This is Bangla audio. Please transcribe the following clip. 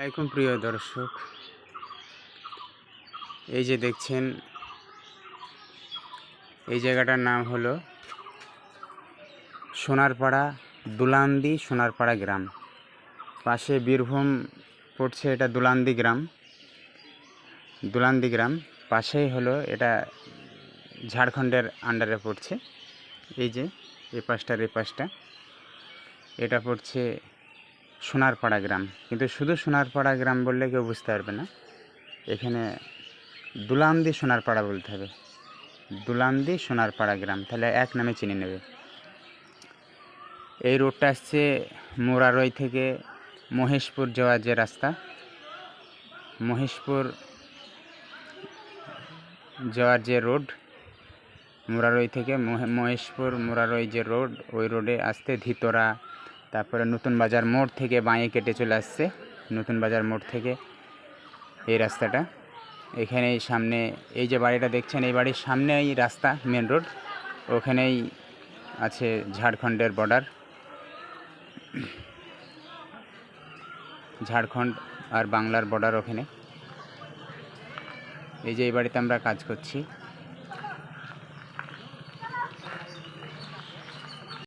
আসসালামাইকুম প্রিয় দর্শক, এই যে দেখছেন এই জায়গাটার নাম হলো সোনারপাড়া, দুলান্দি সোনারপাড়া গ্রাম। পাশে বীরভূম পড়ছে, এটা দুলান্দি গ্রাম। পাশেই হলো এটা ঝাড়খণ্ডের আন্ডারে পড়ছে। এই যে এই পাশটা এটা পড়ছে সোনারপাড়া গ্রাম। কিন্তু শুধু সোনারপাড়া গ্রাম বললে কেউ বুঝতে পারবে না, এখানে দুলান্দি সোনারপাড়া বলতে হবে। দুলান্দি সোনারপাড়া গ্রাম, তাহলে এক নামে চিনে নেবে। এই রোডটা আসছে মুরারই থেকে মহেশপুর যাওয়ার যে রাস্তা, মহেশপুর যাওয়ার যে রোড, মুরারই থেকে মহেশপুর মুরারই যে রোড, ওই রোডে আসতে ধিতরা, তারপরে নতুন বাজার মোড় থেকে বাঁয়ে কেটে চলে আসছে। নতুন বাজার মোড় থেকে এই রাস্তাটা, এখানেই সামনে এই যে বাড়িটা দেখছেন, এই বাড়ির সামনেই রাস্তা, মেন রোড, ওখানেই আছে ঝাড়খণ্ডের বর্ডার। ঝাড়খণ্ড আর বাংলার বর্ডার ওখানে। এই যে এই বাড়িতে আমরা কাজ করছি।